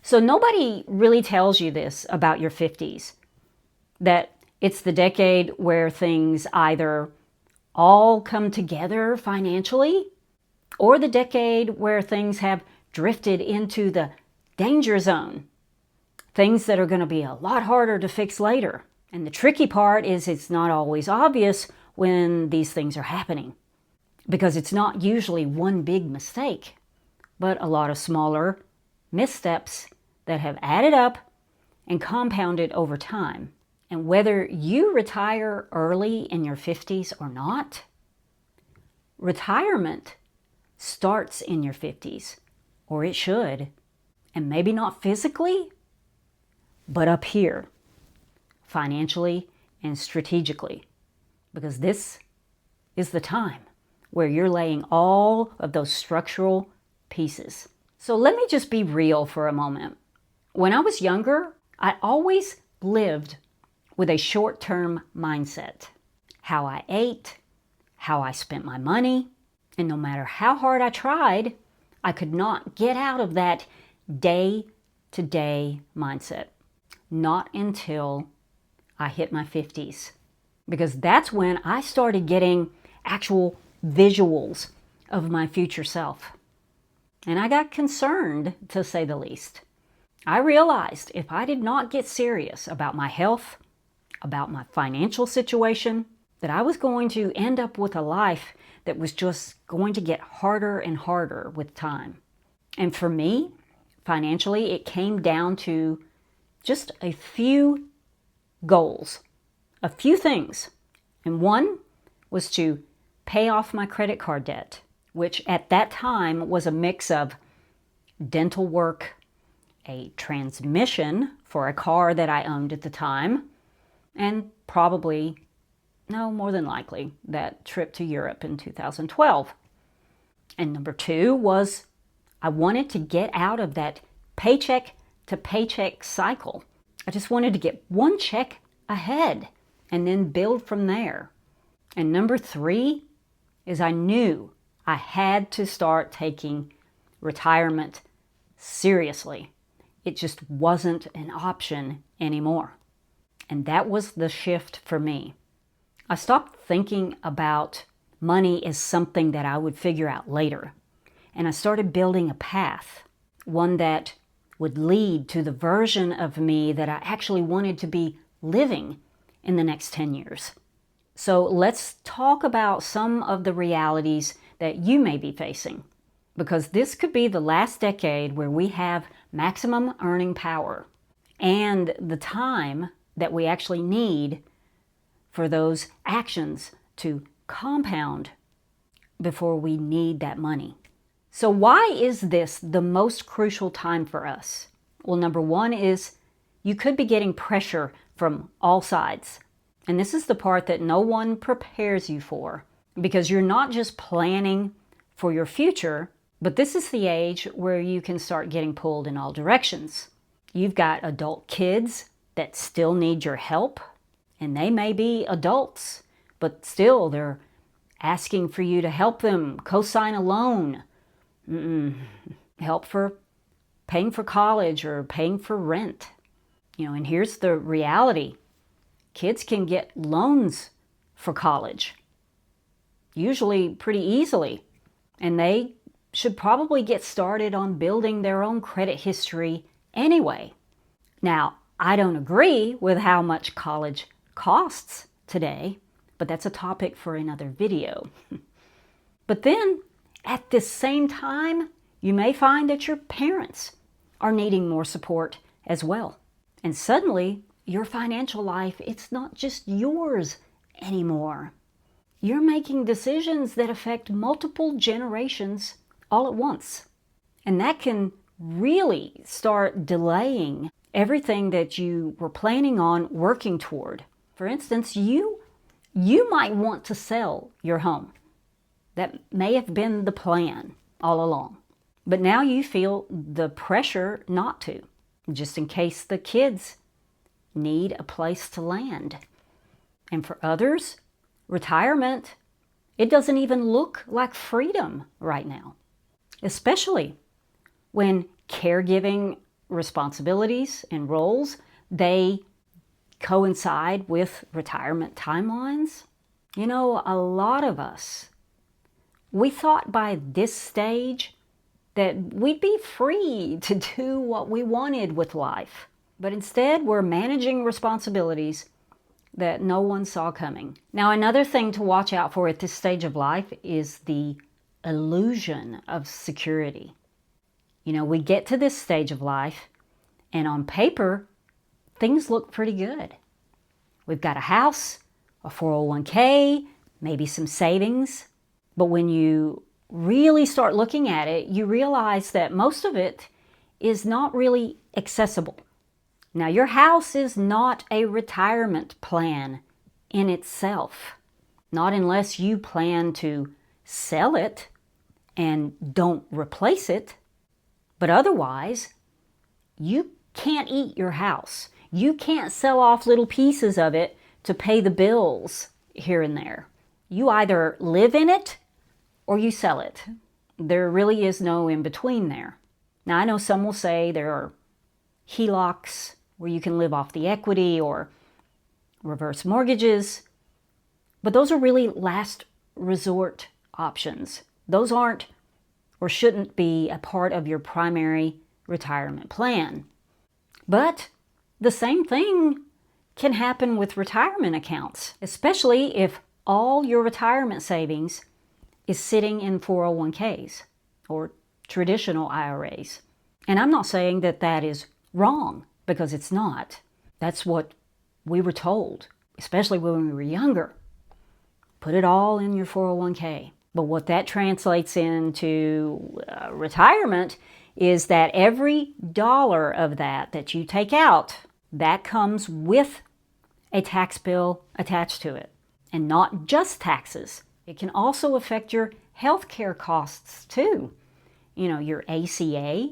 So nobody really tells you this about your 50s, that it's the decade where things either all come together financially, or the decade where things have drifted into the danger zone. Things that are going to be a lot harder to fix later. And the tricky part is it's not always obvious when these things are happening, because it's not usually one big mistake, but a lot of smaller missteps that have added up and compounded over time. And whether you retire early in your 50s or not, retirement starts in your 50s, or it should, and maybe not physically, but up here, financially and strategically, because this is the time where you're laying all of those structural pieces. So let me just be real for a moment. When I was younger, I always lived with a short-term mindset. How I ate, how I spent my money, and no matter how hard I tried, I could not get out of that day-to-day mindset. Not until I hit my 50s. Because that's when I started getting actual visuals of my future self. And I got concerned, to say the least. I realized if I did not get serious about my health, about my financial situation, that I was going to end up with a life that was just going to get harder and harder with time. And for me, financially, it came down to just a few goals, a few things. And one was to pay off my credit card debt, which at that time was a mix of dental work, a transmission for a car that I owned at the time, and probably, no, more than likely, that trip to Europe in 2012. And number two was I wanted to get out of that paycheck to paycheck cycle. I just wanted to get one check ahead and then build from there. And number three is I knew I had to start taking retirement seriously. It just wasn't an option anymore. And that was the shift for me. I stopped thinking about money as something that I would figure out later. And I started building a path, one that would lead to the version of me that I actually wanted to be living in the next 10 years. So let's talk about some of the realities that you may be facing, because this could be the last decade where we have maximum earning power and the time that we actually need for those actions to compound before we need that money. So why is this the most crucial time for us? Well, number one is you could be getting pressure from all sides. And this is the part that no one prepares you for, because you're not just planning for your future, but this is the age where you can start getting pulled in all directions. You've got adult kids that still need your help, and they may be adults, but still they're asking for you to help them co-sign a loan, help for paying for college or paying for rent. And here's the reality. Kids can get loans for college, usually pretty easily, and they should probably get started on building their own credit history anyway. Now, I don't agree with how much college costs today, but that's a topic for another video. But then, at the same time, you may find that your parents are needing more support as well. And suddenly, your financial life, it's not just yours anymore. You're making decisions that affect multiple generations all at once. And that can really start delaying everything that you were planning on working toward. For instance, you might want to sell your home. That may have been the plan all along. But now you feel the pressure not to, just in case the kids need a place to land. And for others, retirement, it doesn't even look like freedom right now, especially when caregiving responsibilities and roles, they coincide with retirement timelines. You know, a lot of us, we thought by this stage that we'd be free to do what we wanted with life. But instead, we're managing responsibilities that no one saw coming. Now, another thing to watch out for at this stage of life is the illusion of security. You know, we get to this stage of life, and on paper, things look pretty good. We've got a house, a 401k, maybe some savings. But when you really start looking at it, you realize that most of it is not really accessible. Now, your house is not a retirement plan in itself, not unless you plan to sell it and don't replace it. But otherwise, you can't eat your house. You can't sell off little pieces of it to pay the bills here and there. You either live in it or you sell it. There really is no in between there. Now, I know some will say there are HELOCs where you can live off the equity or reverse mortgages, but those are really last resort options. Those aren't or shouldn't be a part of your primary retirement plan. But the same thing can happen with retirement accounts, especially if all your retirement savings is sitting in 401ks or traditional IRAs. And I'm not saying that that is wrong, because it's not. That's what we were told, especially when we were younger. Put it all in your 401k. But what that translates into retirement is that every dollar of that you take out, that comes with a tax bill attached to it. And not just taxes. It can also affect your healthcare costs too. You know, your ACA,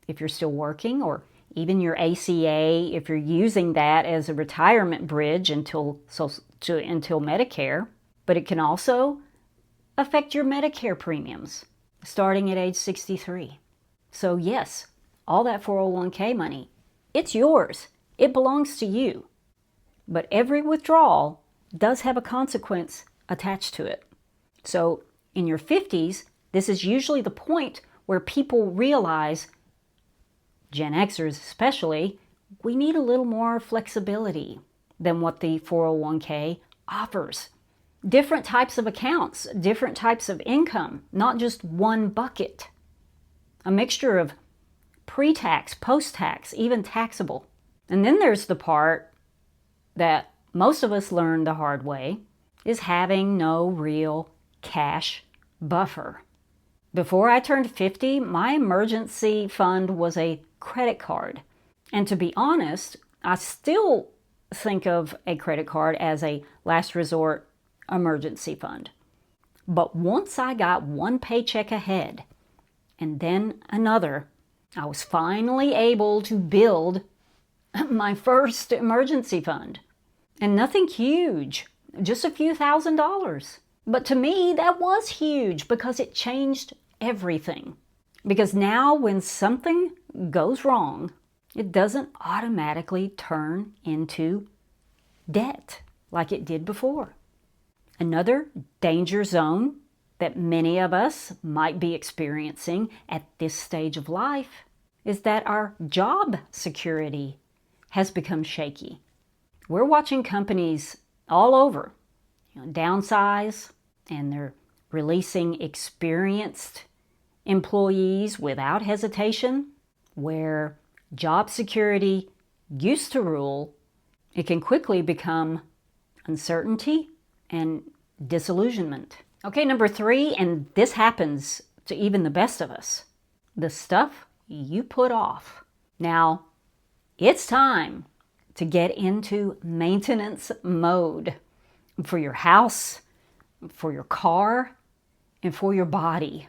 if you're still working, or even your ACA if you're using that as a retirement bridge until Medicare. But it can also affect your Medicare premiums starting at age 63. So yes, all that 401k money, it's yours. It belongs to you. But every withdrawal does have a consequence attached to it. So in your 50s, this is usually the point where people realize, Gen Xers especially, we need a little more flexibility than what the 401k offers. Different types of accounts, different types of income, not just one bucket. A mixture of pre-tax, post-tax, even taxable. And then there's the part that most of us learned the hard way, is having no real cash buffer. Before I turned 50, my emergency fund was a credit card. And to be honest, I still think of a credit card as a last resort emergency fund. But once I got one paycheck ahead and then another, I was finally able to build my first emergency fund. And nothing huge, just a few $1,000s. But to me, that was huge because it changed everything. Because now when something goes wrong, it doesn't automatically turn into debt like it did before. Another danger zone that many of us might be experiencing at this stage of life is that our job security has become shaky. We're watching companies all over downsize, and they're releasing experienced employees without hesitation. Where job security used to rule, it can quickly become uncertainty and disillusionment. Okay, number 3, and this happens to even the best of us, the stuff you put off. Now, it's time to get into maintenance mode for your house, for your car, and for your body.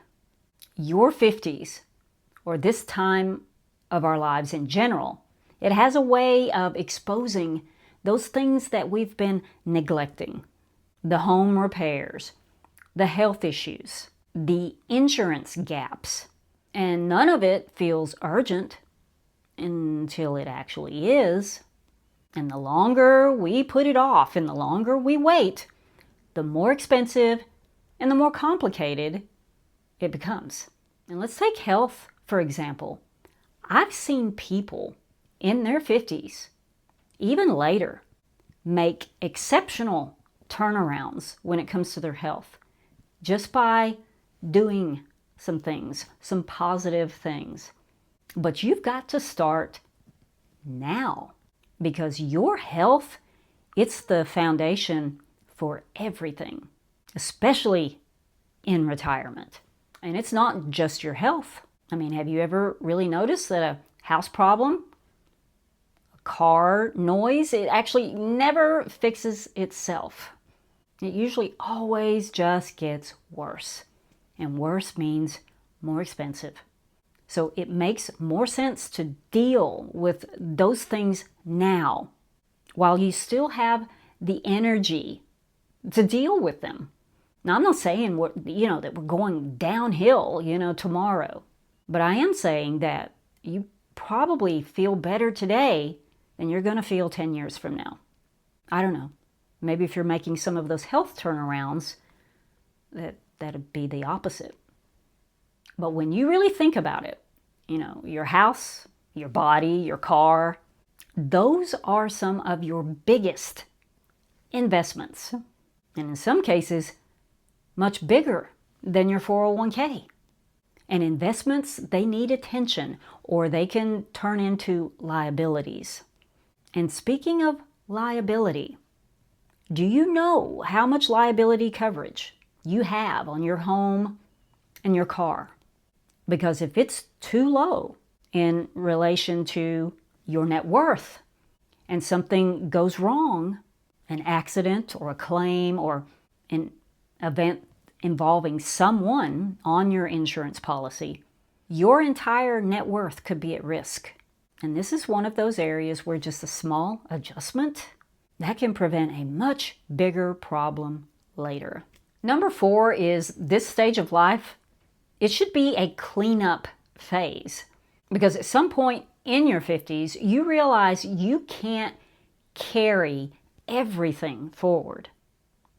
Your 50s, or this time of our lives in general, it has a way of exposing those things that we've been neglecting. The home repairs, the health issues, the insurance gaps. And none of it feels urgent. until it actually is. And the longer we put it off and the longer we wait, the more expensive and the more complicated it becomes. And let's take health, for example. I've seen people in their 50s, even later, make exceptional turnarounds when it comes to their health just by doing some things, some positive things. But you've got to start now because your health, it's the foundation for everything, especially in retirement. And it's not just your health. I mean, have you ever really noticed that a house problem, a car noise, it actually never fixes itself? It usually always just gets worse. And worse means more expensive. So it makes more sense to deal with those things now while you still have the energy to deal with them. Now, I'm not saying that we're going downhill, tomorrow. But I am saying that you probably feel better today than you're going to feel 10 years from now. I don't know. Maybe if you're making some of those health turnarounds, that'd be the opposite. But when you really think about it, your house, your body, your car, those are some of your biggest investments. And in some cases, much bigger than your 401k. And investments, they need attention or they can turn into liabilities. And speaking of liability, do you know how much liability coverage you have on your home and your car? Because if it's too low in relation to your net worth and something goes wrong, an accident or a claim or an event involving someone on your insurance policy, your entire net worth could be at risk. And this is one of those areas where just a small adjustment, that can prevent a much bigger problem later. Number 4 is this stage of life, it should be a cleanup phase. Because at some point in your 50s, you realize you can't carry everything forward,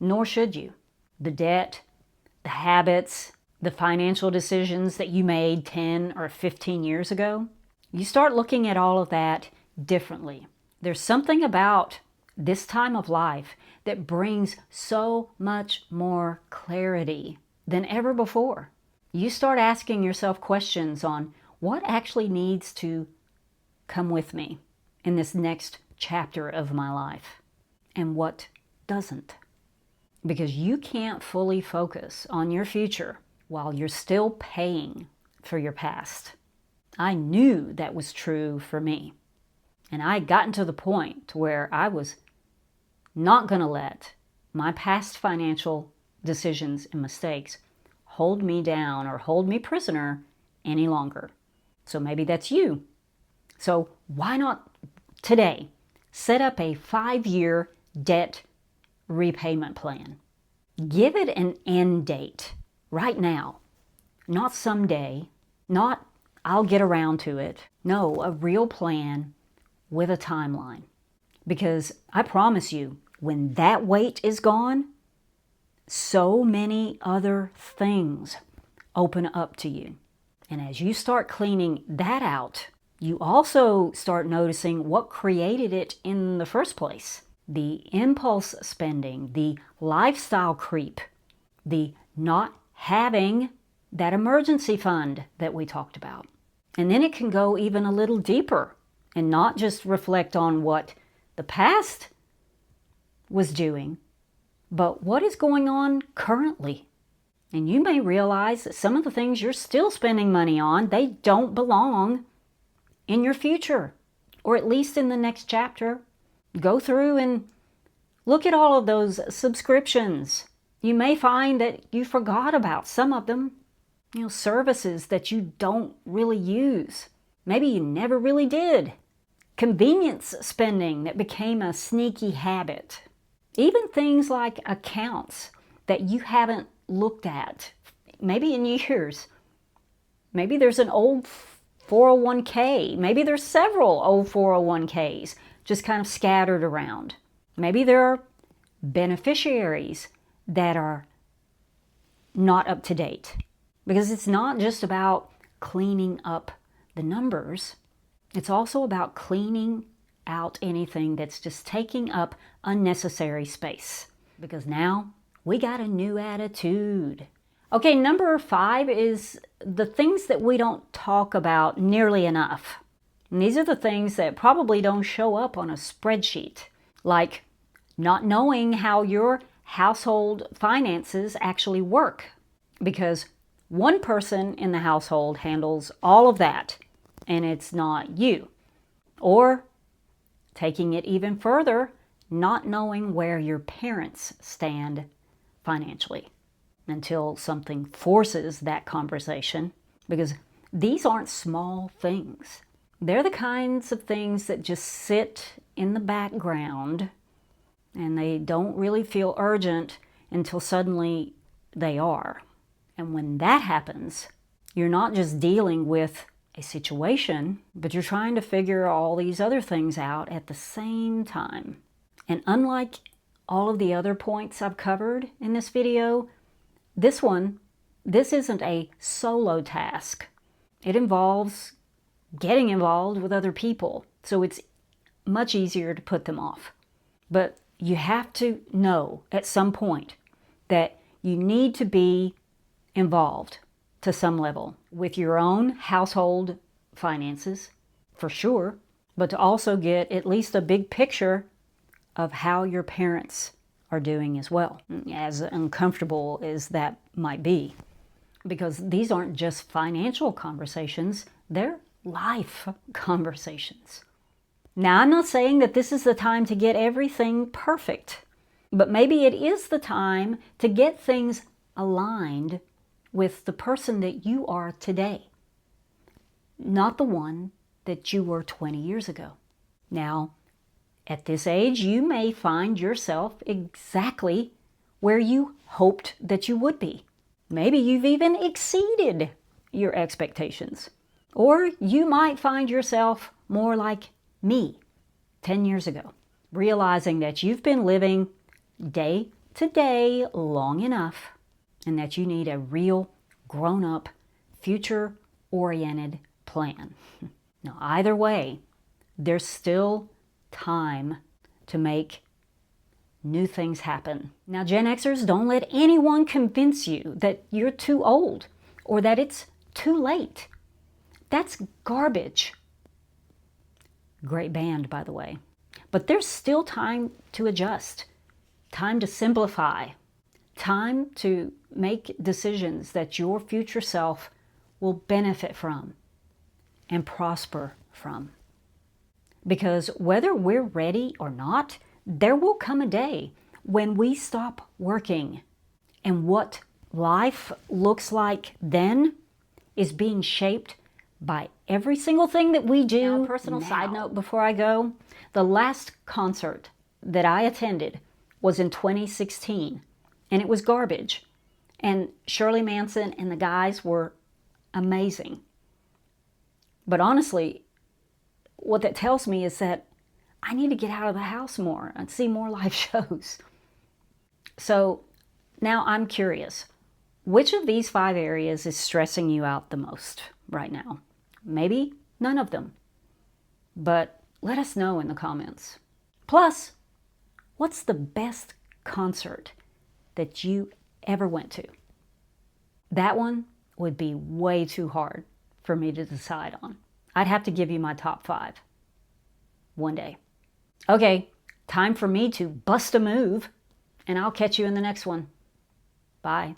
nor should you. The debt, the habits, the financial decisions that you made 10 or 15 years ago, you start looking at all of that differently. There's something about this time of life that brings so much more clarity than ever before. You start asking yourself questions on what actually needs to come with me in this next chapter of my life and what doesn't. Because you can't fully focus on your future while you're still paying for your past. I knew that was true for me. And I had gotten to the point where I was not going to let my past financial decisions and mistakes hold me down or hold me prisoner any longer. So maybe that's you. So why not today set up a 5-year debt repayment plan? Give it an end date right now, not someday, not I'll get around to it. No, a real plan with a timeline. Because I promise you, when that weight is gone, so many other things open up to you. And as you start cleaning that out, you also start noticing what created it in the first place. The impulse spending, the lifestyle creep, the not having that emergency fund that we talked about. And then it can go even a little deeper and not just reflect on what the past was doing, but what is going on currently. And you may realize that some of the things you're still spending money on, they don't belong in your future, or at least in the next chapter. Go through and look at all of those subscriptions. You may find that you forgot about some of them. Services that you don't really use. Maybe you never really did. Convenience spending that became a sneaky habit. Even things like accounts that you haven't looked at, maybe in years. Maybe there's an old 401k. Maybe there's several old 401ks just kind of scattered around. Maybe there are beneficiaries that are not up to date. Because it's not just about cleaning up the numbers. It's also about cleaning out anything that's just taking up unnecessary space. Because now we got a new attitude. Okay, number 5 is the things that we don't talk about nearly enough. And these are the things that probably don't show up on a spreadsheet, like not knowing how your household finances actually work, because one person in the household handles all of that, and it's not you. Or, taking it even further, not knowing where your parents stand financially until something forces that conversation, because these aren't small things. They're the kinds of things that just sit in the background and they don't really feel urgent until suddenly they are. And when that happens, you're not just dealing with a situation, but you're trying to figure all these other things out at the same time. And unlike all of the other points I've covered in this video, this isn't a solo task. It involves getting involved with other people, so it's much easier to put them off. But you have to know at some point that you need to be involved to some level with your own household finances, for sure, but to also get at least a big picture of how your parents are doing as well, as uncomfortable as that might be. Because these aren't just financial conversations, they're life conversations. Now, I'm not saying that this is the time to get everything perfect, but maybe it is the time to get things aligned with the person that you are today, not the one that you were 20 years ago. Now, at this age, you may find yourself exactly where you hoped that you would be. Maybe you've even exceeded your expectations. Or you might find yourself more like me 10 years ago, realizing that you've been living day to day long enough and that you need a real grown-up, future-oriented plan. Now, either way, there's still time to make new things happen. Now, Gen Xers, don't let anyone convince you that you're too old or that it's too late. That's garbage. Great band, by the way. But there's still time to adjust, time to simplify, time to make decisions that your future self will benefit from and prosper from. Because whether we're ready or not, there will come a day when we stop working. And what life looks like then is being shaped by every single thing that we do. Now, a personal side note before I go, the last concert that I attended was in 2016, and it was garbage. And Shirley Manson and the guys were amazing. But honestly, what that tells me is that I need to get out of the house more and see more live shows. So now I'm curious, which of these 5 areas is stressing you out the most right now? Maybe none of them, but let us know in the comments. Plus, what's the best concert that you ever went to? That one would be way too hard for me to decide on. I'd have to give you my top 5 one day. Okay, time for me to bust a move, and I'll catch you in the next one. Bye.